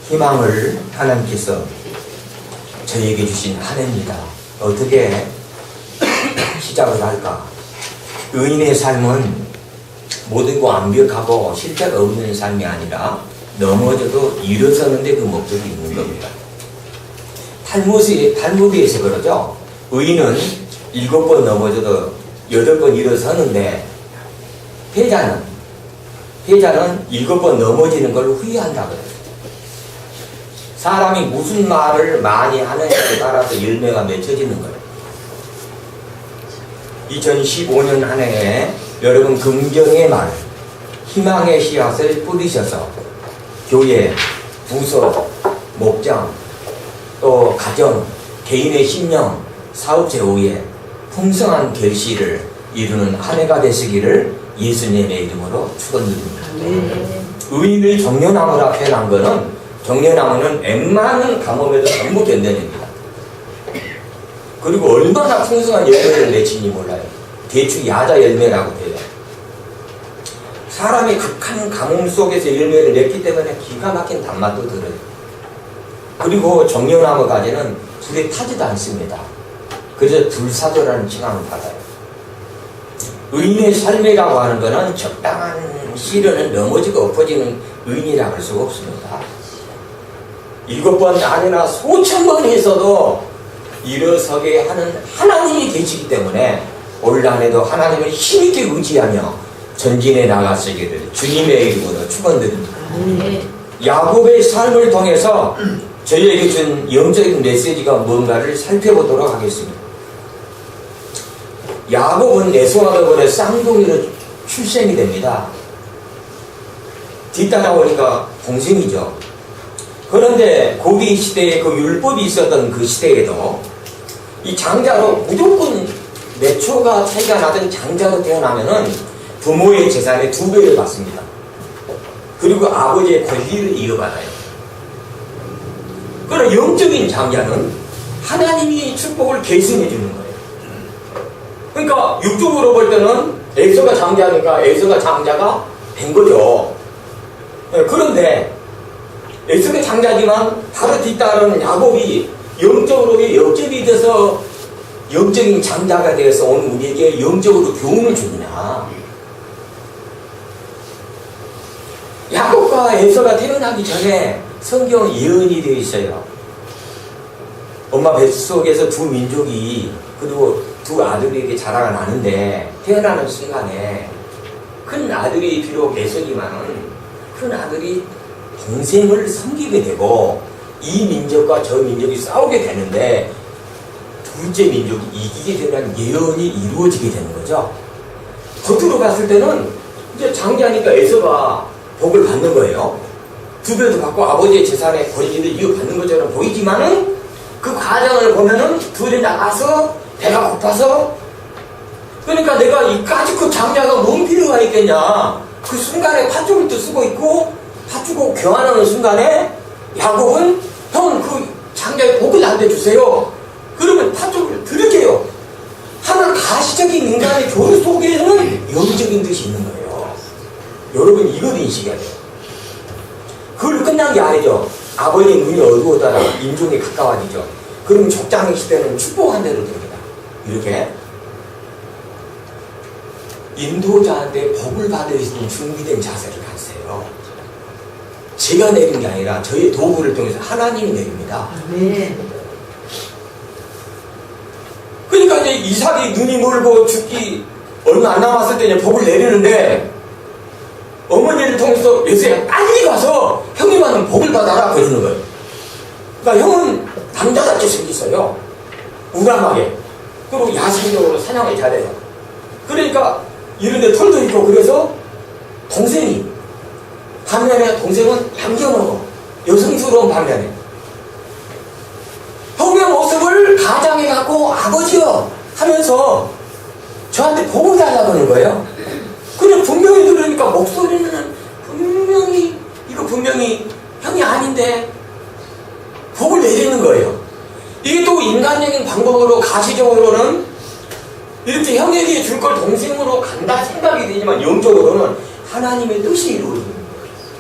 희망을 하나님께서 저에게 주신 한 해입니다. 어떻게 시작을 할까? 의인의 삶은 모든 거 완벽하고 실패가 없는 삶이 아니라 넘어져도 일어서는데 그 목적이 있는 겁니다. 탈무드에서 그러죠. 의인은 7번 넘어져도 8번 일어서는데 패자는 7번 넘어지는 걸 후회한다 그래요. 사람이 무슨 말을 많이 하느냐에 따라서 열매가 맺혀지는 거예요. 2015년 한 해에 여러분 긍정의 말, 희망의 씨앗을 뿌리셔서 교회, 부서, 목장, 또 가정, 개인의 심령, 사업 제후에 풍성한 결실을 이루는 한 해가 되시기를 예수님의 이름으로 축원드립니다. 의인을 정려나무라 표현한 것은 정려나무는 웬만한 가뭄에도 전부 견뎌냅니다. 그리고 얼마나 풍성한 열매를 맺힌지 몰라요. 대충 야자 열매라고 돼요. 사람이 극한 가뭄 속에서 열매를 맺기 때문에 기가 막힌 단맛도 들어요. 그리고 정려나무 가지는 불에 타지도 않습니다. 그래서 불사조라는 칭함을 받아요. 의인의 삶이라고 하는 것은 적당한 시련은 넘어지고 엎어지는 의인이라고 할 수가 없습니다. 7번 아니라 수천 번 했어도 일어서게 하는 하나님이 계시기 때문에 올 한해도 하나님을 힘있게 의지하며 전진해 나가시기를 주님의 이름으로 축원드립니다. 야곱의 삶을 통해서 저희에게 준 영적인 메시지가 뭔가를 살펴보도록 하겠습니다. 야곱은 에서와더벌의 쌍둥이로 출생이 됩니다. 뒤따라오니까 동생이죠. 그런데 고대 시대에 그 율법이 있었던 그 시대에도 이 장자로 무조건 몇 초가 차이가 나던 장자로 태어나면은 부모의 재산의 2배를 받습니다. 그리고 아버지의 권리를 이어받아요. 그러나 영적인 장자는 하나님이 축복을 계승해 주는 거예요. 그러니까 육적으로 볼 때는 에서가 장자니까 에서가 장자가 된 거죠. 그런데 에서가 장자지만 바로 뒤따르는 야곱이 영적으로 역접이 돼서 영적인 장자가 되어서 오늘 우리에게 영적으로 교훈을 주느냐. 야곱과 에서가 태어나기 전에 성경은 예언이 되어 있어요. 엄마 뱃속에서 두 민족이 그리고 두 아들에게 자라가 나는데 태어나는 순간에 큰 아들이 비록 에서지만은 큰 아들이 동생을 섬기게 되고 이 민족과 저 민족이 싸우게 되는데 둘째 민족이 이기게 되는 예언이 이루어지게 되는 거죠. 겉으로 봤을 때는 이제 장자니까 에서가 복을 받는 거예요. 2배도 받고 아버지의 재산의 권리를 이어받는 것처럼 보이지만은 그 과정을 보면은 둘이 나가서 배가 고파서 그러니까 내가 이까지 그 장자가 뭔 필요가 있겠냐. 그 순간에 팥죽을 또 쓰고 있고 팥죽을 교환하는 순간에 야곱은 형 그 장자의 복을 나한테 주세요. 그러면 팥죽을 드릴게요. 하는 가시적인 인간의 교류 속에는 영적인 뜻이 있는 거예요. 여러분 이걸 인식해야 돼요. 그걸 끝난 게 아니죠. 아버지의 눈이 어두워다가 임종이 가까워지죠. 그럼 족장의 시대는 축복한 대로 됩니다. 이렇게 인도자한테 복을 받을 수 있는 준비된 자세를 가지세요. 제가 내린 게 아니라 저의 도구를 통해서 하나님이 내립니다. 네. 그러니까 이제 이삭이 눈이 멀고 죽기 얼마 안 남았을 때 이제 복을 내리는데 어머니를 통해서 요새 빨리 가서 형님한테 복을 받아라 그러는 거예요. 그러니까 형은 남자답게 생겼어요. 우람하게. 그리고 야생적으로 사냥을 잘해요. 그러니까 이런데 털도 있고 그래서 동생이 반면에 동생은 얌전하고 여성스러운 반면에 형의 모습을 가장해 갖고 아버지요 하면서 저한테 복을 달라고 하는 거예요. 그냥 분명히 들으니까 목소리는 분명히 형이 아닌데 복을 내리는 거예요. 이게 또 인간적인 방법으로 가시적으로는 이렇게 형에게 줄 걸 동생으로 간다 생각이 되지만 영적으로는 하나님의 뜻이 이루어지는 거예요.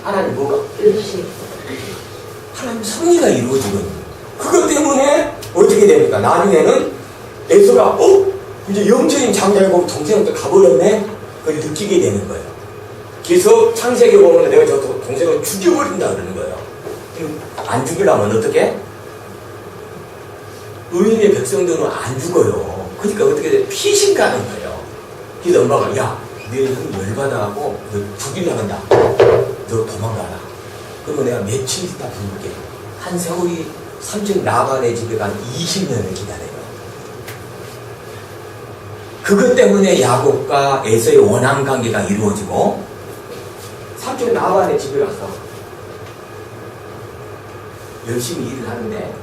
하나님 뭐가? 하나님 섭리가 이루어지거든요. 그것 때문에 어떻게 됩니까? 나중에는 에서가 이제 영적인 장자를 보고 동생은 또 가버렸네? 그걸 느끼게 되는 거예요. 그래서 창세기 보면 내가 저 동생을 죽여버린다 그러는 거예요. 안 죽이려면 어떻게? 의인의 백성들은 안 죽어요. 그러니까 어떻게 돼? 피신 가는 거예요. 그래서 엄마가 야, 너는 열받아하고 너 죽이려고 한다. 너 도망가라. 그러면 내가 며칠 있다 부를게. 한 세월이 삼촌 라반의 집에 간 20년을 기다려요. 그것 때문에 야곱과 에서의 원한 관계가 이루어지고 삼촌 라반의 집에 가서 열심히 일을 하는데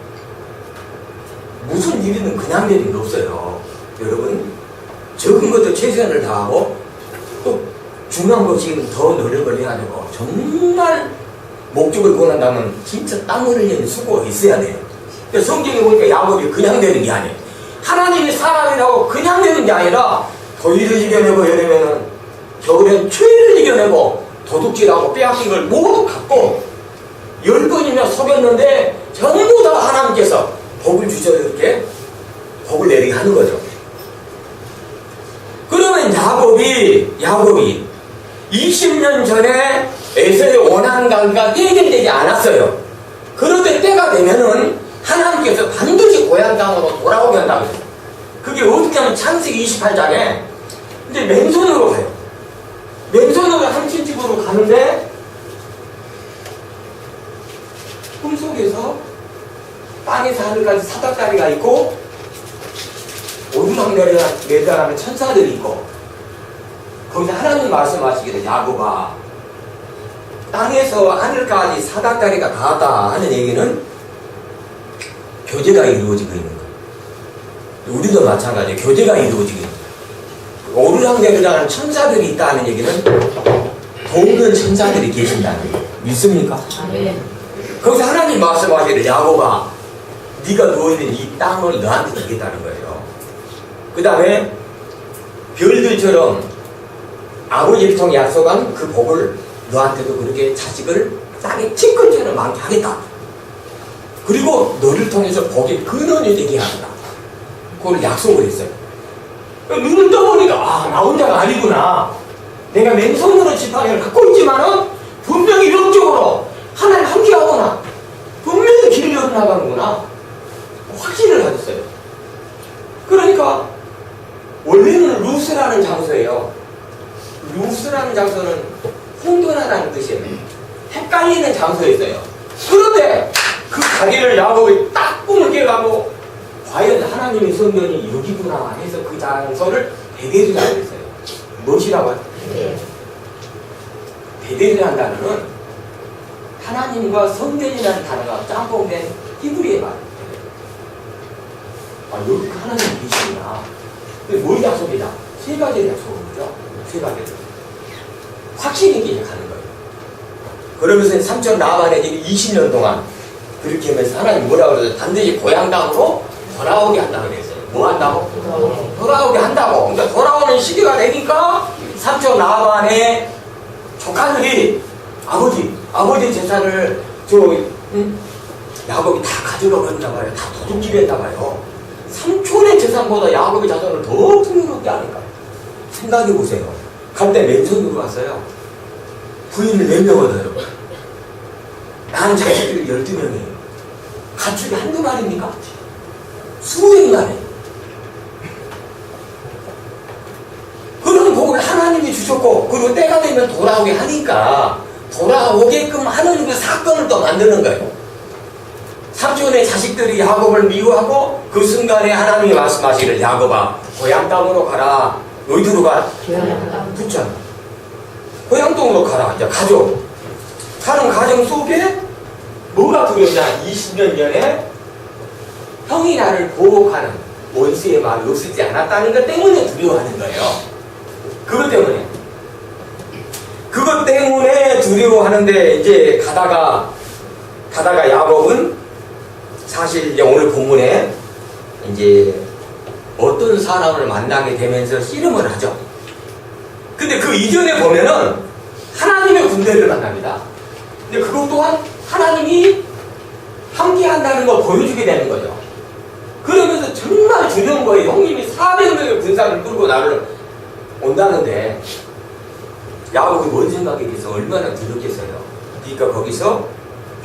무슨 일이든 그냥 되는 게 없어요. 여러분 적은 것도 최선을 다하고 또 중요한 것이 더 노력을 해야 되고 정말 목적을 원한다면 진짜 땀 흘리는 수고가 있어야 돼요. 성경에 보니까 야곱이 그냥 되는 게 아니에요. 하나님이 사람이라고 그냥 되는 게 아니라 더위를 이겨내고 여름에는 겨울엔 추위를 이겨내고 도둑질하고 빼앗긴 걸 모두 갖고 10번이나 속였는데 전부 다 하나님께서 복을 주셔서 이렇게 복을 내리게 하는 거죠. 그러면 야곱이 20년 전에 에서의 원한 관계가 해결되지 않았어요. 그런데 때가 되면은 하나님께서 반드시 고향 땅으로 돌아오게 한다고 했어요. 그게 어떻게 하면 창세기 28장에 이제 맨손으로 가요. 맨손으로 삼촌 집으로 가는데 꿈속에서 땅에서 하늘까지 사닥다리가 있고 오르막 내려가는 천사들이 있고 거기서 하나님 말씀하시기를 야곱아 땅에서 하늘까지 사닥다리가 닿았다 하는 얘기는 교제가 이루어지고 있는 거예요. 우리도 마찬가지예요. 교제가 이루어지고 있는 거예요. 오르락 내리락하는 천사들이 있다는 얘기는 돕는 천사들이 계신다는 거예요. 믿습니까? 네. 거기서 하나님 말씀하시기를 야곱아 네가 누워있는 이 땅을 너한테 주겠다는 거예요. 그 다음에 별들처럼 아버지를 통해 약속한 그 복을 너한테도 그렇게 자식을 땅에 티끌처럼 많게 하겠다. 그리고 너를 통해서 복의 근원이 되게 한다. 그걸 약속을 했어요. 눈을 떠보니까 나 혼자가 아니구나. 내가 맨손으로 지팡이를 갖고 있지만은 분명히 영적으로 하나님 함께하구나. 분명히 길을 열어나가는구나. 확신을 가졌어요. 그러니까 원래는 루스라는 장소예요. 루스라는 장소는 혼돈하다는 뜻이에요. 헷갈리는 장소였어요. 그런데 그 자기를 야곱이 딱 꿈을 깨가고 과연 하나님의 성전이 여기구나 해서 그 장소를 베델이라고 했어요. 무엇이라고 하죠? 베델이라는 단어는 하나님과 성전이라는 단어가 짬뽕된 히브리의 말이에요. 여기 하나님이 계시구나. 뭘 약속이냐? 세 가지를 약속한 거죠. 세 가지를. 확신이 있게 가는 거예요. 그러면서 삼촌 라반의 집이 20년 동안 그렇게 하면서 하나님 뭐라고 그러죠? 반드시 고향 땅으로 돌아오게 한다고 그랬어요. 뭐 한다고? 돌아오게 한다고. 그러니까 돌아오는 시기가 되니까 삼촌 라반의 조카들이 아버지 재산을 야곱이 다 가져가 버렸나 봐요. 다 도둑질했나 봐요. 삼촌의 재산보다 야곱의 자손을 더 풍요롭게 하니까. 생각해 보세요. 갈 때 맨손으로 갔어요. 부인을 4명 얻어요. 난 자식들이 12명이에요. 가축이 한두 마리입니까? 수백 마리. 그런 복을 하나님이 주셨고, 그리고 때가 되면 돌아오게 하니까, 돌아오게끔 하는 그 사건을 또 만드는 거예요. 삼촌의 자식들이 야곱을 미워하고, 그 순간에 하나님이 말씀하시기를 야곱아, 고향 땅으로 가라. 너희들로 가. 붙잖아. 고향 땅으로 가라. 이제 가족. 가는 가정 속에 뭐가 두렵냐? 20년 전에 형이 나를 보호하는 원수의 마음이 없지 않았다는 것 때문에 두려워하는 거예요. 그것 때문에 두려워하는데 이제 가다가 야곱은 사실 이제 오늘 본문에 이제 어떤 사람을 만나게 되면서 씨름을 하죠. 근데 그 이전에 보면은 하나님의 군대를 만납니다. 근데 그것 또한 하나님이 한다는 걸 보여주게 되는 거죠. 그러면서 정말 두려운 거예요. 형님이 400명의 군사를 끌고 나를 온다는데 야곱이 뭔 생각이겠어? 얼마나 두렵겠어요. 그러니까 거기서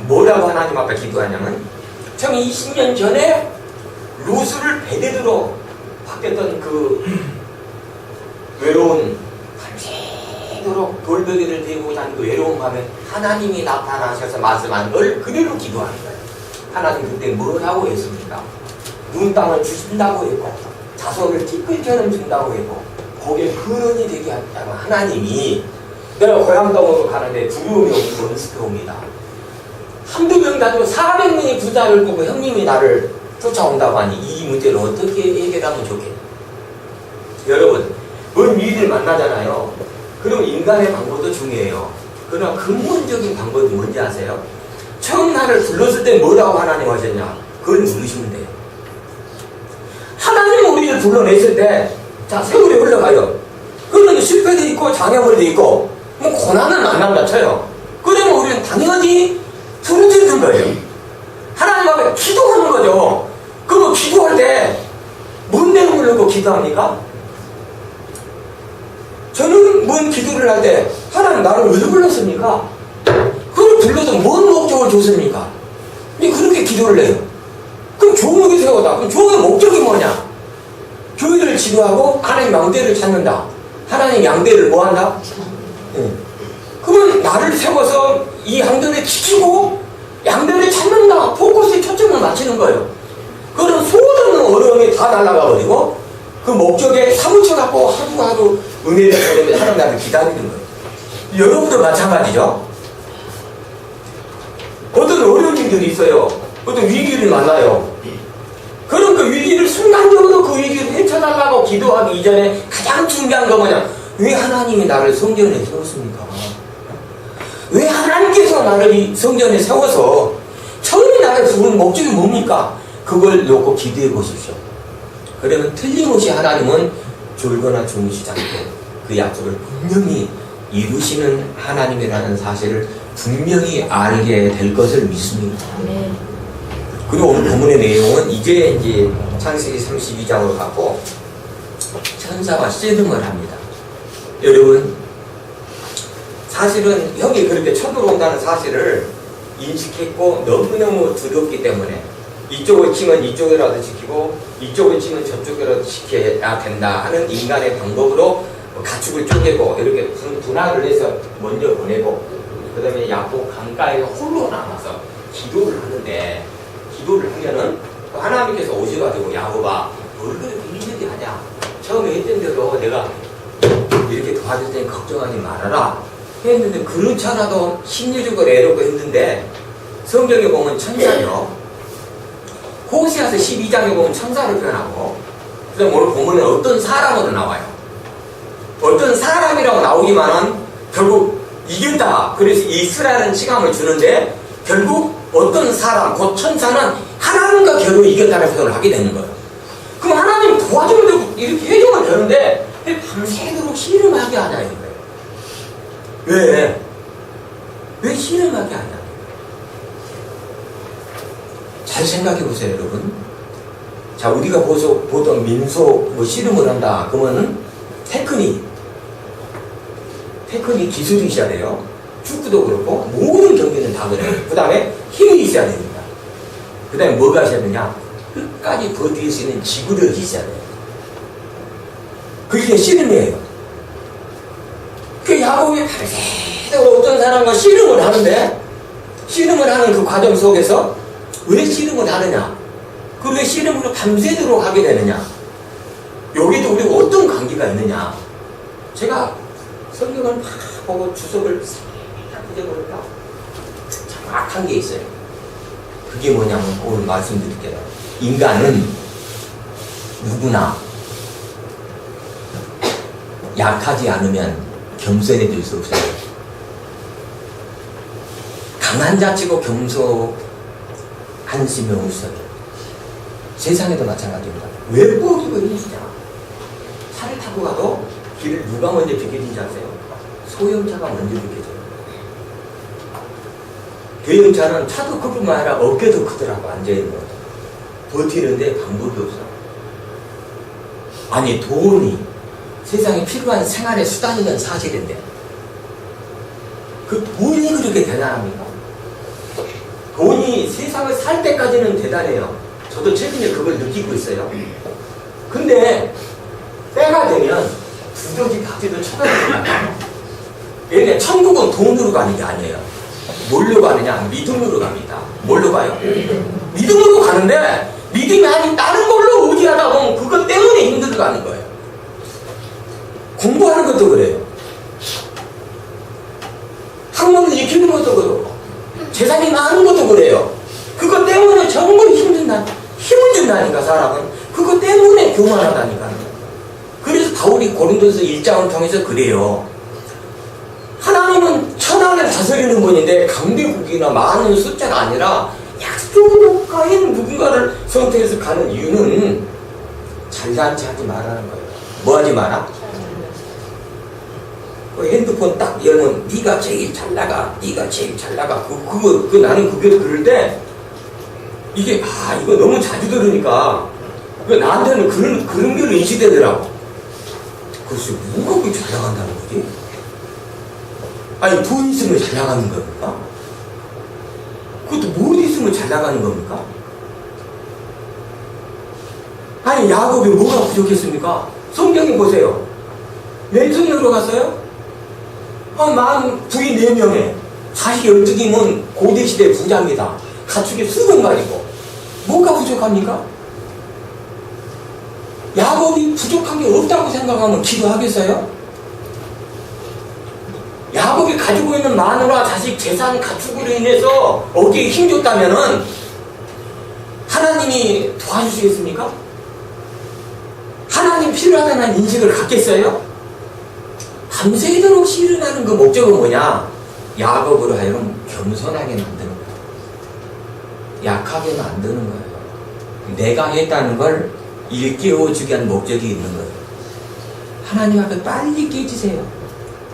뭐라고 하나님 앞에 기도하냐면 참 20년 전에 루스를 베데드로 바뀌었던 그 외로운 밤새도록 돌베개를 대고 자는 그 외로운 밤에 하나님이 나타나셔서 말씀한 걸 그대로 기도하는 거예요. 하나님 그때 뭐라고 했습니까? 눈 땅을 주신다고 했고 자손을 티끌처럼 준다고 했고 거기에 근원이 되게 하다고 하나님이 내가 고향 땅으로 가는데 두려움이 없고 원수가 옵니다. 한두 명 다니고 400명의 군사를 보고 형님이 나를 쫓아온다고 하니 이 문제를 어떻게 해결하면 좋겠냐. 여러분 뭔 위기를 만나잖아요. 그럼 인간의 방법도 중요해요. 그러나 근본적인 방법이 뭔지 아세요? 처음 나를 불렀을 때 뭐라고 하나님 하셨냐? 그걸 누르시면 돼요. 하나님 우리를 불러냈을 때 자 세월이 흘러가요. 그러면 실패도 있고 장애물도 있고 뭐 고난을 만난다 쳐요. 그러면 우리는 당연히 부르짖는 거예요. 하나님 앞에 기도하는 거죠. 그럼 기도할 때 뭔 내용을 놓고 기도합니까? 저는 뭔 기도를 할 때 하나님 나를 왜 불렀습니까? 그걸 불러서 뭔 목적을 줬습니까? 그렇게 기도를 해요. 그럼 종목이 세워다. 그럼 종의 목적이 뭐냐? 교회를 지도하고 하나님 양대를 찾는다. 하나님 양대를 뭐 한다? 그러면 나를 세워서 이 양대를 지키고 양대를 찾는다. 포커스에 초점을 맞추는 거예요. 그런 소원없는 어려움이 다 날아가 버리고 그 목적에 사무쳐갖고 하루하루 은혜를 받으면 하나님 나를 기다리는 거예요. 여러분도 마찬가지죠. 어떤 어려운 일들이 있어요. 어떤 위기를 만나요. 그럼 그 위기를 순간적으로 그 위기를 헤쳐달라고 기도하기 이전에 가장 중요한 거 뭐냐? 왜 하나님이 나를 성전에 세웠습니까? 왜 하나님께서 나를 이 성전에 세워서 처음에 나를 부른 목적이 뭡니까? 그걸 놓고 기도해 보십시오. 그러면 틀림없이 하나님은 졸거나 주무시지 않고 그 약속을 분명히 이루시는 하나님이라는 사실을 분명히 알게 될 것을 믿습니다. 네. 그리고 오늘 본문의 내용은 이제 창세기 32장으로 가고 천사와 씨름을 합니다. 여러분 사실은 형이 그렇게 쳐들어온다는 사실을 인식했고 너무너무 두렵기 때문에 이쪽을 치면 이쪽이라도 지키고 이쪽을 치면 저쪽이라도 지켜야 된다 하는 인간의 방법으로 가축을 쪼개고 이렇게 분할을 해서 먼저 보내고 그 다음에 야곱 강가에서 홀로 남아서 기도를 하는데 기도를 하면은 하나님께서 오셔가지고 야곱아 뭘 그렇게 힘들게 하냐 처음에 했던 대로 내가 이렇게 도와줄 테니 걱정하지 말아라 했는데 그렇지 않아도 심리적으로 애롭고 힘든데 성경에 보면 천사요 호세아서 12장에 보면 천사를 표현하고 그 다음 오늘 본문에 어떤 사람으로 나와요. 어떤 사람이라고 나오기만은 결국 이긴다. 그래서 이스라엘은 칭함을 주는데 결국 어떤 사람, 곧 천사는 하나님과 겨루 이겼다는 표현을 하게 되는 거예요. 그럼 하나님 도와주면 되고 이렇게 해주면 되는데 밤새도록 씨름하게 하냐 이거예요. 왜? 왜 씨름하게 하냐? 잘 생각해 보세요, 여러분. 자, 우리가 보통 민속 씨름을 한다. 그러면은 테크닉 기술이 있어야 돼요. 축구도 그렇고 모든 경기는 다 그래요. 그 다음에 힘이 있어야 됩니다. 그 다음에 뭐가 있어야 되냐? 끝까지 버틸 수 있는 지구력이 있어야 돼요. 그게 씨름이에요. 그 야곱이 밤새도록 어떤 사람과 씨름을 하는데 씨름을 하는 그 과정 속에서 왜 씨름을 하느냐? 그왜 씨름으로 밤새도록 하게 되느냐? 여기도 우리가 어떤 관계가 있느냐? 제가 성경을 막 보고 주석을 싹 잊어버릴까? 정확한 게 있어요. 그게 뭐냐면 오늘 말씀드릴게요. 인간은 누구나 약하지 않으면 겸손해질 수 없어요. 강한 자치고 겸손 한심이 없어요. 세상에도 마찬가지입니다. 왜 뻐기고 있느냐? 차를 타고 가도 길을 누가 먼저 비켜진지 아세요? 소형차가 먼저 비켜져요. 대형차는 차도 클 뿐만 아니라 어깨도 크더라고, 앉아있는 거. 버티는데 방법이 없어. 아니, 돈이 세상에 필요한 생활의 수단이면 사실인데, 그 돈이 그렇게 대단합니까? 돈이 세상을 살 때까지는 대단해요. 저도 최근에 그걸 느끼고 있어요. 근데 때가 되면 두더지 바지도 쳐다보잖아요. 왜냐, 천국은 돈으로 가는 게 아니에요. 뭘로 가느냐? 믿음으로 갑니다. 뭘로 가요? 믿음으로 가는데 믿음이 아닌 다른 걸로 의지하다 보면 그것 때문에 힘들어가는 거예요. 공부하는 것도 그래요. 학문을 익히는 것도 그렇고 재산이 많은 것도 그래요. 그것 때문에 정말 힘을 준다니까. 사람은 그것 때문에 교만하다니까. 그래서 바울이 고린도서 1장을 통해서 그래요. 하나님은 천하를 다스리는 분인데 강대국이나 많은 숫자가 아니라 약속가인 누군가를 선택해서 가는 이유는 잘난 체 하지 말라는 거예요. 뭐 하지 마라? 그 핸드폰 딱 열면 네가 제일 잘 나가, 네가 제일 잘 나가. 나는 그게 그럴 때 이게 이거 너무 자주 들으니까 나한테는 그런 게 인식되더라고. 글쎄, 뭐가 그렇게 잘 나간다는 거지? 아니, 돈 있으면 잘 나가는 겁니까? 그것도 뭘 있으면 잘 나가는 겁니까? 아니, 야곱이 뭐가 부족했습니까? 성경에 보세요. 왼손으로 갔어요? 부인 4명에 자식 12이면 고대시대 부자입니다. 가축이 수백 마리고 뭐가 부족합니까? 야곱이 부족한 게 없다고 생각하면 기도하겠어요? 야곱이 가지고 있는 마누라, 자식, 재산, 가축으로 인해서 어깨에 힘줬다면은 하나님이 도와주시겠습니까? 하나님 필요하다는 인식을 갖겠어요? 밤새도록 씨름하는 그 목적은 뭐냐? 야곱으로 하여금 겸손하게 만드는 거예요. 약하게 만드는 거예요. 내가 했다는 걸 일깨워주기 위한 목적이 있는 거예요. 하나님 앞에 빨리 깨지세요.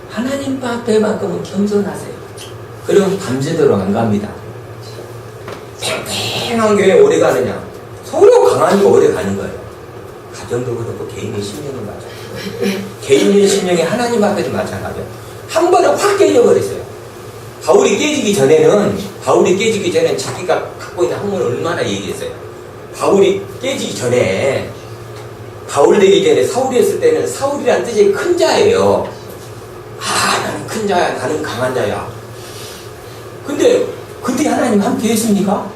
하나님 앞에만큼은 겸손하세요. 그럼 밤새도록 안 갑니다. 팽팽한 게 오래 가느냐? 서로 강하니까 오래 가는 거예요. 가정도 그렇고 개인의 심령은 마찬가지예요. 개인의 심령이 하나님 앞에도 마찬가지예요. 한 번에 확 깨져버렸어요. 바울이 깨지기 전에 자기가 갖고 있는 학문을 얼마나 얘기했어요. 바울이 깨지기 전에, 바울 되기 전에 사울이었을 때는 사울이란 뜻이 큰 자예요. 나는 큰 자야, 나는 강한 자야. 근데 그때 하나님 함께 했습니까?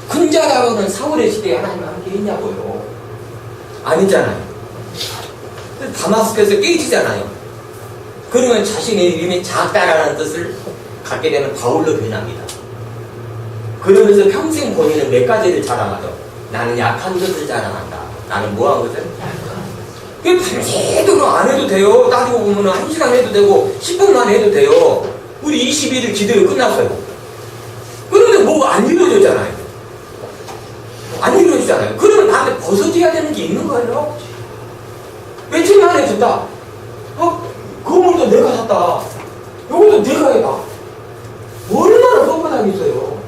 큰 자라고는 사울의 시대에 하나님 함께 했냐고요. 아니잖아요. 다마스크에서 깨지잖아요. 그러면 자신의 이름이 작다라는 뜻을 갖게 되면 바울로 변합니다. 그러면서 평생 본인은 몇 가지를 자랑하죠. 나는 약한 것을 자랑한다. 나는 뭐한 것을? 그게 밤새도록 안 해도 돼요. 따지고 보면 1시간 해도 되고 10분만 해도 돼요. 우리 21일 기도회 끝났어요. 그런데 뭐가 안 이루어졌잖아요. 안 이루어지잖아요. 그러면 나한테 벗어져야 되는 게 있는 거예요. 며칠 만에 줬다. 건물도 내가 샀다. 이것도 내가 해봐. 얼마나 뻔뻔하겠어요.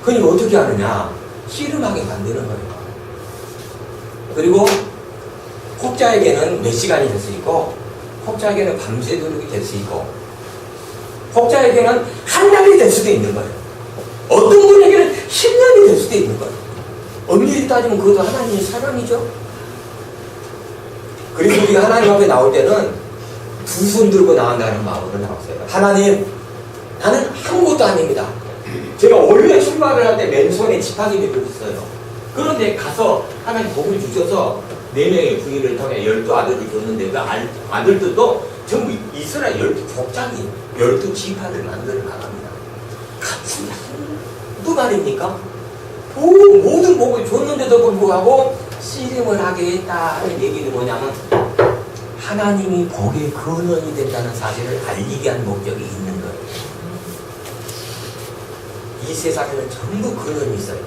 그러니까 어떻게 하느냐? 씨름하게 만드는 거예요. 그리고 혹자에게는 몇 시간이 될 수 있고, 혹자에게는 밤새도록이 될 수 있고, 혹자에게는 한 달이 될 수도 있는 거예요. 어떤 분에게는 10년이 될 수도 있는 거예요. 엄밀히 따지면 그것도 하나님의 사랑이죠. 그래서 우리가 하나님 앞에 나올 때는 두 손 들고 나온다는 마음으로 나왔어요. 하나님, 나는 아무것도 아닙니다. 제가 원래 출발을 할 때 맨손에 지팡이 메고 있어요. 그런데 가서 하나님 복을 주셔서 4명의 부인을 통해 12아들을 줬는데 그 아들들도 전부 이스라엘 12족장이 12지파를 만들어 나갑니다. 같이 또 말입니까? 모든 복을 줬는데도 불구하고 씨름을 하게 했다 하는 얘기는 뭐냐면 하나님이 복의 근원이 된다는 사실을 알리게 한 목적이 있는 거예요. 이 세상에는 전부 근원이 있어요.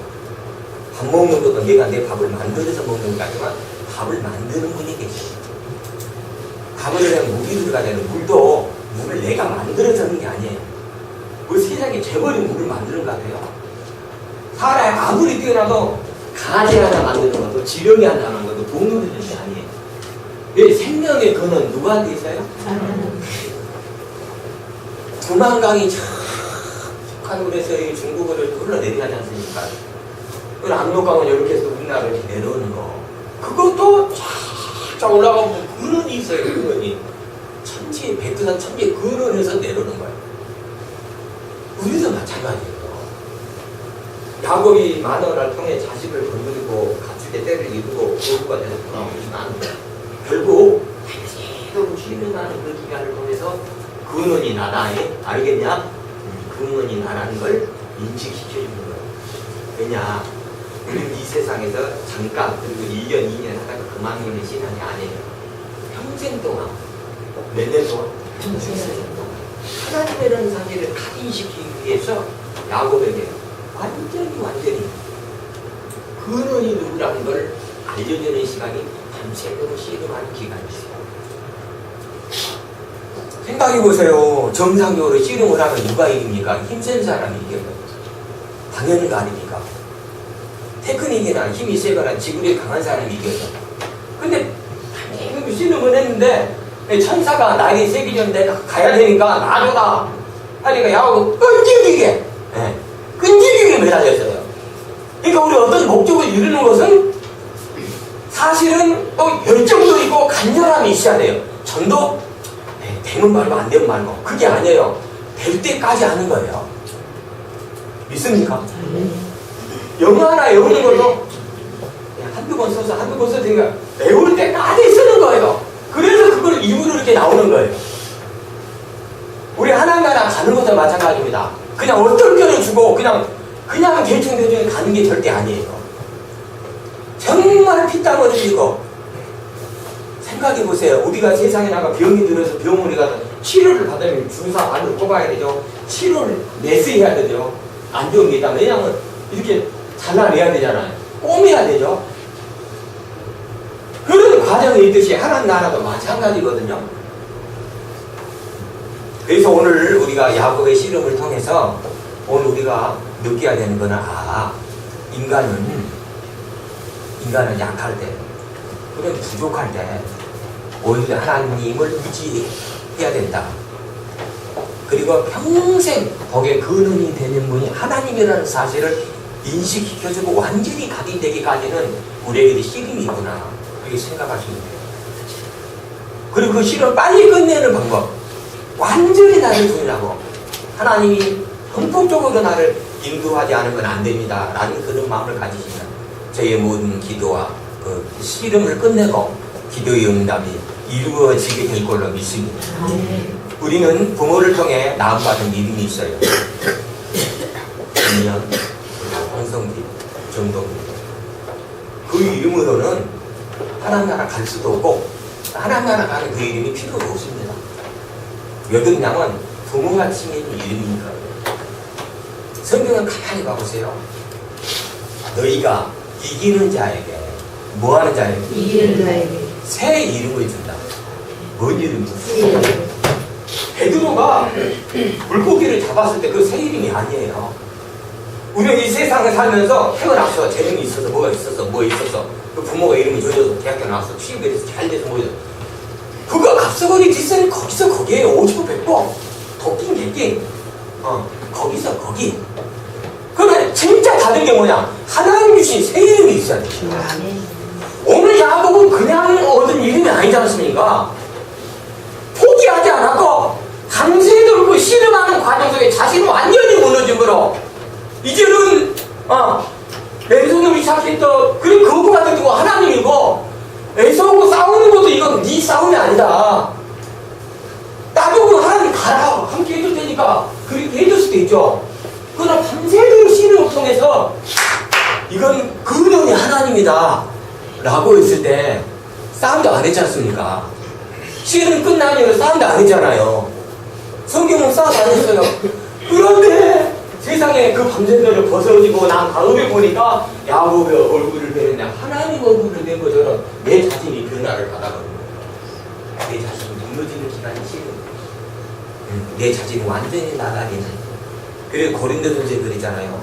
밥 먹는 것도 내가 내 밥을 만들어서 먹는 게 아니라 밥을 만드는 분이 계십니다. 밥을 내면 물이 들어가야 되는 물도 물을 내가 만들어서 하는 게 아니에요. 하나님이 재버린 물을 만드는 것 같아요. 사람이 아무리 뛰어나도 가지 하나 만드는 것도 지렁이 하나 만드는 것도 동물이 되는 게 아니에요. 왜 생명의 근원 누구한테 있어요? 두만강이 척한 물에서 중국어를 흘러내려가지 않습니까? 그 압록강은 이렇게 해서 우리나라로 이렇게 내려오는 거. 그것도 쫙 올라가면 근원이 있어요. 근원이. 천지, 백두산 천지 근원에서 내려오는 거예요. 우리도 마찬가지예요. 야곱이 마누라를 통해 자식을 건드리고 가축의 때를 이루고 고루가 돼서 돌아오지만 결국 밤새도록 쉬는 나는 그 기간을 통해서 근원이 나다. 알겠냐? 근원이 나라는 걸 인식시켜주는 거예요. 왜냐? 우리는 이 세상에서 잠깐 그리고 1년, 2년 하다가 그만두는 시간이 아니에요. 평생 동안 몇 년 동안? 평생 동안 하나님이라는 사실을 각인시키기 위해서 야곱에게 완전히 근원이 누구라는 걸 알려주는 시간이 밤새도록 씨름하는 기간이었어요. 생각해보세요. 정상적으로 씨름을 하면 누가 이깁니까? 힘센 사람이 이겨요. 당연한 거 아닙니까? 테크닉이나 힘이 세거나 지구력이 강한 사람이 이겨요. 근데 밤새도록 씨름을 했는데 천사가 나에게 세기 전에 내가 가야 되니까 놔줘라 하니까 야곱은 끈질기게 끈질기게 매달렸어요. 그러니까 우리 어떤 목적을 이루는 것은 사실은 또 열정도 있고 간절함이 있어야 돼요. 전도 되면 말고 안 되면 말고 그게 아니에요. 될 때까지 하는 거예요. 믿습니까? 영어 하나 외우는 것도 한두 번 써서 되니까 외울 때까지 쓰는 거예요. 그래서 그걸 입으로 이렇게 나오는 거예요. 우리 하나님 나라 가는 것도 마찬가지입니다. 그냥 어떤 견을 주고 그냥 대충 가는 게 절대 아니에요. 정말 피땀 흘리고 생각해보세요. 우리가 세상에 나가 병이 들어서 병원에 가서 치료를 받으면 주사 안으로 꼽아야 되죠. 치료를 내세해야 되죠. 안 좋은 게 있다면. 왜냐하면 이렇게 잘라내야 되잖아요. 꼬매야 되죠. 그런 과정이 있듯이 하나님 나라도 마찬가지거든요. 그래서 오늘 우리가 야곱의 씨름을 통해서 오늘 우리가 느껴야 되는 거는 인간은 약할 때 그런 부족할 때 오히려 하나님을 의지해야 된다. 그리고 평생 거기에 근원이 되는 분이 하나님이라는 사실을 인식시켜주고 완전히 각인되기까지는 우리에게 씨름이구나 그렇게 생각하시면 돼요. 그리고 그 씨름을 빨리 끝내는 방법 완전히 나를 주인하고 하나님이 헌법적으로 나를 인도하지 않은 건 안 됩니다 라는 그런 마음을 가지시면 저희의 모든 기도와 그 씨름을 끝내고 기도의 응답이 이루어지게 될 걸로 믿습니다. 우리는 부모를 통해 낳음받은 믿음이 있어요. 김현, 홍성기, 정동기 그 이름으로는 하나님 나라 갈 수도 없고 하나님 나라 가는 그 이름이 필요도 없습니다. 여든양은 부모가 지닌 이름이니까. 성경은 가만히 봐보세요. 너희가 이기는 자에게 뭐하는 자에게? 이기는 자에게 새 이름을 준다. 뭔 이름이죠? 베드로가 물고기를 잡았을 때 그 새 이름이 아니에요. 우리가 이 세상을 살면서 태어나서 재능이 있어서 뭐 있어서 그 부모가 이름을 줘줘서 대학교 나와서 취업이 돼서 잘 돼서 뭐 그거 앞서거리 뒷선이 거기서 거기에요. 50번 100번 도끼 객기 거기 그러면 진짜 다른 게 뭐냐 하나님 주신 새 이름이 있어야 돼요. 오늘 야곱은 그냥 얻은 이름이 아니지 않습니까? 포기하지 않았고 강세도록 그 씨름하는 과정 속에 자신은 완전히 무너짐으로 이제는 왼손으로 시작했던 그래 그거가 되고 하나님이고 애서하고 싸우는 것도 이건 네 싸움이 아니다. 나보고 하나님 가라 함께 해줄 테니까 그렇게 해줄 수도 있죠. 그러나 밤새도록 씨름을 통해서 이건 근원이 하나님이다 라고 했을 때 싸움도 안 했지 않습니까? 씨름 끝나면 싸움도 안 했잖아요. 성경은 싸움 안 했어요. 그런데 세상에 그 밤새도록 벗어지고 난 다음에 보니까 야곱의 얼굴을 뵈는데 하나님 얼굴을 뵌 것처럼 내 자신이 변화를 받아버린 거예요. 내 자신이 무너지는 기간이 싫은 내 자신이 완전히 나가리는 그래서 고린도전서에 그러잖아요.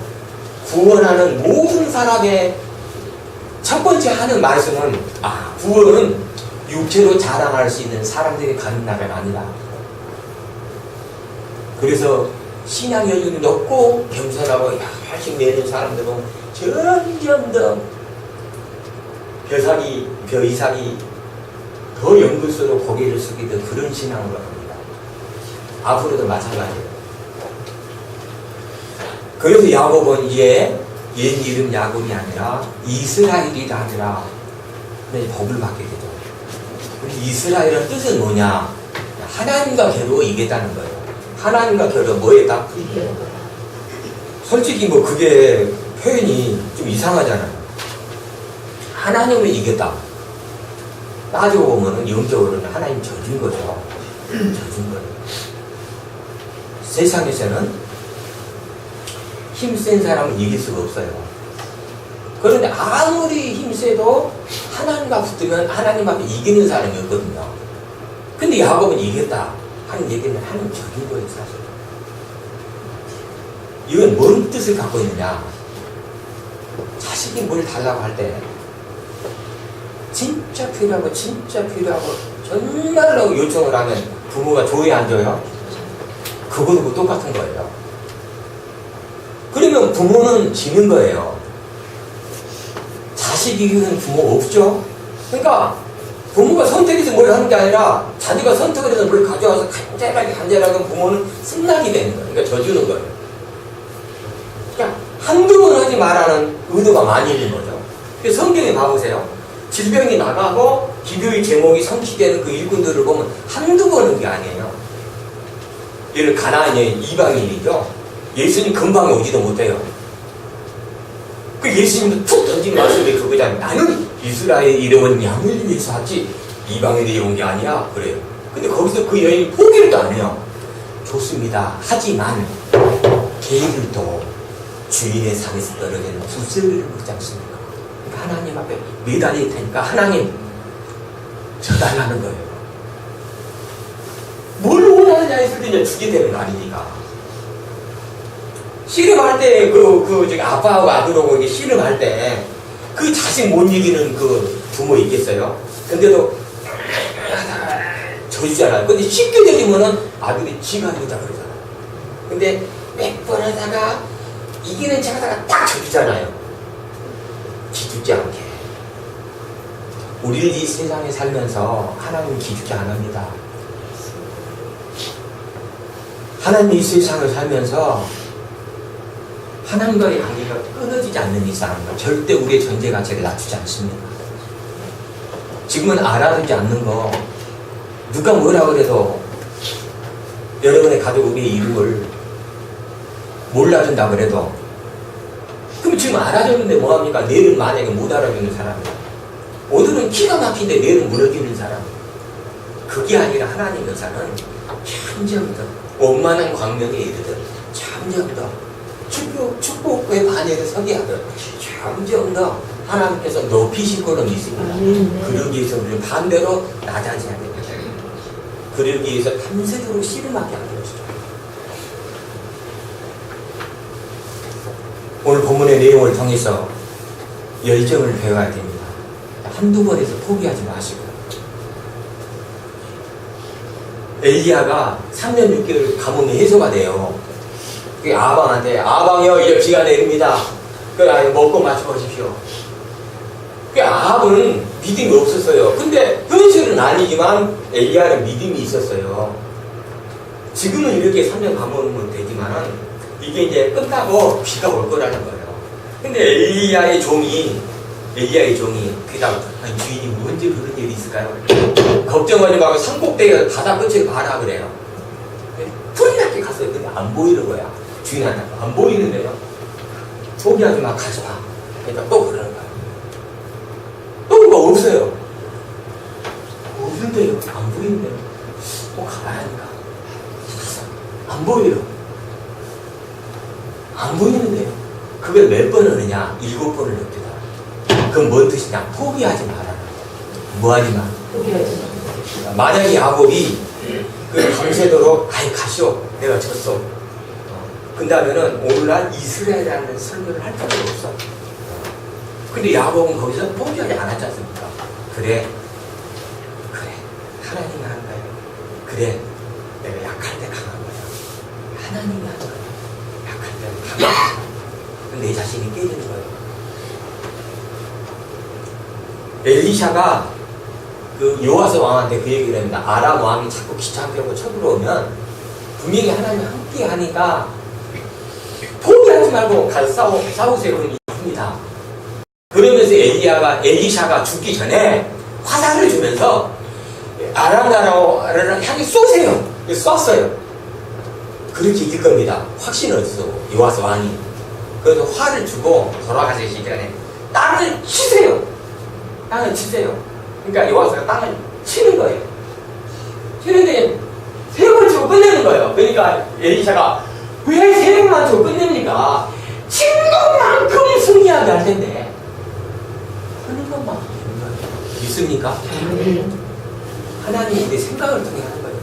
구원하는 모든 사람의 첫 번째 하는 말씀은 구원은 육체로 자랑할 수 있는 사람들이 가는 날은 아니다. 그래서 신앙 여전히 높고 겸손하고 열심히 내는 사람들은 점점 더 벼 이삭이 더 연구소로 고개를 숙이던 그런 신앙으로 합니다. 앞으로도 마찬가지예요. 그래서 야곱은 이제 옛 이름 야곱이 아니라 이스라엘이라 하니라 법을 받게 되죠. 이스라엘은 뜻은 뭐냐? 하나님과 겨루어 이겼다는 거예요. 하나님과 겨루어 뭐했다? 솔직히 뭐 그게 표현이 좀 이상하잖아요. 하나님을 이겼다. 따지고 보면은 영적으로는 하나님 져준 거죠. 져준 거예요. 세상에서는 힘센 사람은 이길 수가 없어요. 그런데 아무리 힘세도 하나님과 붙으면 하나님 앞에 이기는 사람이 없거든요. 근데 야곱은 이겼다 하는 얘기는 하나님 져준 거예요, 사실. 이건 뭔 뜻을 갖고 있느냐? 자식이 뭘 달라고 할 때 진짜 필요하고 정말로 요청을 하면 부모가 조에 안 줘요? 그거도 똑같은 거예요. 그러면 부모는 지는 거예요. 자식 이기는 부모 없죠? 그러니까 부모가 선택해서 뭘 하는 게 아니라 자기가 선택을 해서 뭘 가져와서 간절하게 부모는 승낙이 되는 거예요. 그러니까 져주는 거예요. 그러니까 한두 번 하지 말라는 의도가 많이 있는 거죠. 그래서 성경에 봐보세요. 질병이 나가고 기도의 제목이 성취되는 그 일꾼들을 보면 한두 번 한 게 아니에요. 얘는 가나안의 이방인이죠. 예수님 근방에 오지도 못해요. 그 예수님도 툭 던진 말씀이 그거잖아요. 나는 이스라엘 이름은 양을 위해서 하지 이방인이 온 게 아니야. 그래요. 근데 거기서 그 여인이 포기를 안 해요. 좋습니다. 하지만 개들도 주인의 상에서 떨어지는 부스를 먹지 않습니까? 그러니까 하나님 앞에 매달릴 테니까 하나님 져달라는 거예요. 뭘 원하느냐 했을 때 이제 주게 되는 거 아니니까. 씨름할 때 저기 아빠하고 아들하고 이게 씨름할 때 그 자식 못 이기는 그 부모 있겠어요? 근데도 져주잖아요. 근데 쉽게 되지면은 아들이 지가 이기자 그러잖아요. 근데 몇 번 하다가 이기는 척 하다가 딱 져주잖아요. 기죽지 않게. 우리 이 세상에 살면서 하나님 기죽지 안 합니다. 하나님 이 세상을 살면서 하나님과의 관계가 끊어지지 않는 이상 절대 우리의 존재 가치를 낮추지 않습니다. 지금은 알아두지 않는 거 누가 뭐라 그래도 여러분의 가족 우리의 이름을 몰라준다 그래도 그럼 지금 알아줬는데 뭐합니까? 내일은 만약에 못 알아주는 사람이야. 오늘은 기가 막힌데 내일은 무너지는 사람. 그게 아니라 하나님 의사는 점점 더 원만한 광명에 이르듯 점점 더 축복의 반열에 서게 하듯 점점 더 하나님께서 높이실 거로 믿습니다. 그러기 위해서 우리는 반대로 낮아져야 됩니다. 그러기 위해서 밤새도록 씨름하게 하는 것이죠. 오늘 본문의 내용을 통해서 열정을 배워야 됩니다. 한두 번에서 포기하지 마시고. 엘리야가 3년 6개월 가뭄이 해소가 돼요. 그 아방한테 아방이요 이제 비가 내립니다. 먹고 맞춰보십시오. 그 아합은 믿음이 없었어요. 근데 현실은 아니지만 엘리야는 믿음이 있었어요. 지금은 이렇게 3년 가뭄은 되지만은 이게 이제 끝나고 비가 올 거라는 거예요. 근데 엘리야의 종이 그다음 주인이 언제 그런 일이 있을까요? 걱정하지 말고 산꼭대기 바다 끝을 봐라 그래요. 풀이 낮게 갔어요. 근데 안 보이는 거야. 주인한테 안 보이는데요. 포기하지 마, 가지 마. 그러니까 또 그러는 거야. 또 뭐가 없어요. 없는데요. 안 보이는데요. 또 가봐야 하니까. 안 보여요. 안 보이는데요. 그걸 몇 번 하느냐? 7번을 냅니다. 그건 뭔 뜻이냐? 포기하지 마라. 뭐하지 마? 포기하지 마. 만약에 야곱이 그 밤새도록 가시오. 내가 졌어. 그다음에는 오늘날 이스라엘이라는 설명을 할 필요가 없어. 근데 야곱은 거기서 포기하지 않았지 않습니까? 그래, 하나님이 하는 거예요. 그래, 내가 약할 때 강한 거야. 하나님이 하는 거야. 약할 때 강한 거야. 내 자신이 깨지는 거예요. 엘리샤가 그 요아스 왕한테 그 얘기를 합니다. 아람 왕이 자꾸 귀찮게 하고 쳐들어오면 분명히 하나님이 함께 하니까 포기하지 말고 가서 싸우세요. 그런 얘기입니다. 그러면서 엘리샤가 죽기 전에 화살을 주면서 아람 나라를 향해 쏘세요. 쐈어요. 그렇게 이길 겁니다. 확신을 얻어서 요아스 왕이. 그래서 화를 주고 돌아가서 이 시간에 땅을 치세요. 땅을 치세요. 그러니까 요아스가 땅을 치는 거예요. 치는데 세 번 치고 끝내는 거예요. 그러니까 엘리샤가 왜 세 번만 치고 끝냅니까? 친 것만큼 승리하게 할 텐데 하는 것만큼 되는 거예요. 믿습니까? 하나님이 우리 생각을 통해 하는 거예요.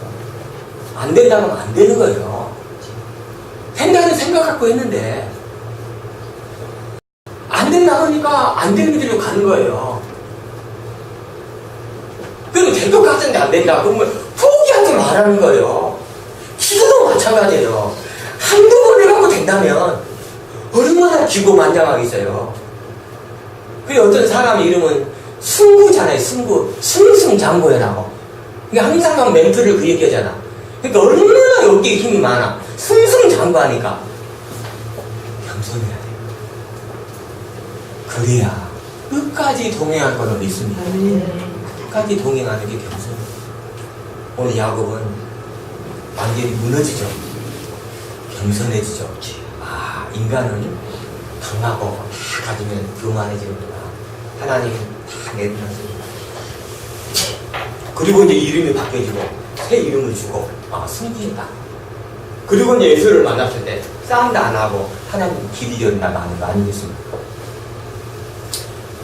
안 된다면 안 되는 거예요. 된다는 생각 갖고 했는데 안 된다 하니까 안 되는 길로 가는 거예요. 그리고 될 것 같은데 안 된다. 그러면 포기하지 말라는 거예요. 기도도 마찬가지예요. 한두 번 해갖고 된다면 얼마나 기고만장하겠어요. 그리고 어떤 사람 이름은 승구잖아요. 승승장구해라고. 그러니까 항상 막 멘트를 그 얘기하잖아. 그러니까 얼마나 여기에 힘이 많아. 승승장구하니까 겸손해야 돼. 그래야 끝까지 동행할 거는 믿습니다. 끝까지 동행하는 게 겸손이에요. 오늘 야곱은 완전히 무너지죠. 겸손해지죠. 아, 인간은 강하고 다 가지면 교만해지는구나. 하나님은 다 내려놨습니다. 그리고 이제 이름이 바뀌어지고 새 이름을 주고 승리했다. 그리고 이제 예수를 만났을 때 싸움도 안 하고 하나님 길이 열나 마는 거 아니겠습니까?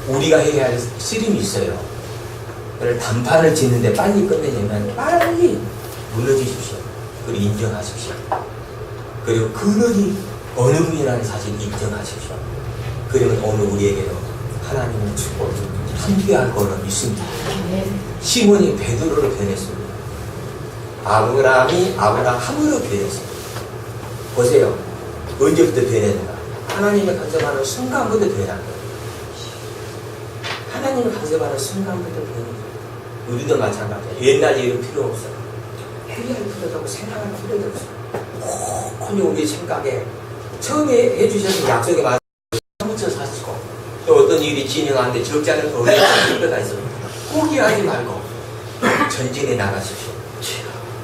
우리가 해야 할 씨름이 있어요. 그걸 단판을 짓는데 빨리 끝내려면 빨리 무너지십시오. 그리고 인정하십시오. 그리고 그분이 어느 분이라는 사실을 인정하십시오. 그러면 오늘 우리에게도 하나님의 축복을 함께할 거는 있습니다. 시몬이 베드로로 변했습니다. 아브라함으로 변했습니다. 보세요. 언제부터 변했는가? 하나님을 간섭하는 순간부터 변한 거예요. 하나님을 간섭하는 순간부터 변한 거예요. 우리도 마찬가지예요. 옛날 이름 필요 없어요. 회개할 필요도 없고 생각할 필요도 없어요. 꼭 우리 생각에 처음에 해주셔서 약속에 맞춰 사시고 또 어떤 일이 진행하는데 적지 않은 어려움이 때가 있습니다. 포기하지 말고 전진해 나가십시오.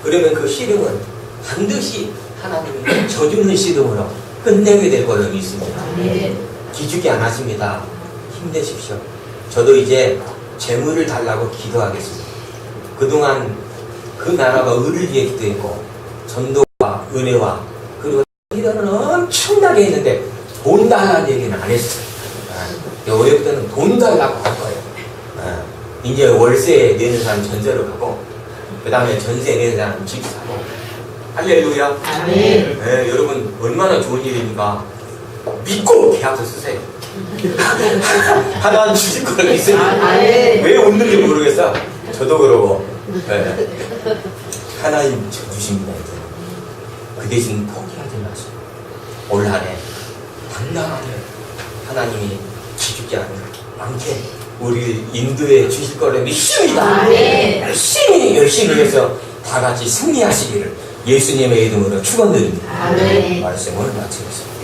그러면 그 씨름은 반드시 하나님이 져주는 씨름으로 끝내게 될 거를 믿습니다. 기죽지 안 하십니다. 힘내십시오. 저도 이제 재물을 달라고 기도하겠습니다. 그동안 그 나라가 의를 위해 기도했고 전도와 은혜와 그리고 기도는 엄청나게 했는데 돈 달라는 얘기는 안 했어요. 올해부터는 돈 달라고 할 거예요. 이제 월세 내는 사람 전세로 가고 그 다음에 전세 내는 사람 집 사고 할렐루야. 아멘. 네, 여러분 얼마나 좋은 일입니까? 믿고 계약서 쓰세요. 하나님 주실 거를 믿으니 왜 웃는지 모르겠어. 저도 그러고 네. 하나님 주십니다. 그 대신 포기하지 마시고 올 한해 당당하게 하나님이 기죽지 않게 우리를 인도해 주실 거를 믿습니다. 열심히 해서 다 같이 승리하시기를 예수님의 이름으로 축원드립니다. 말씀을 마치겠습니다.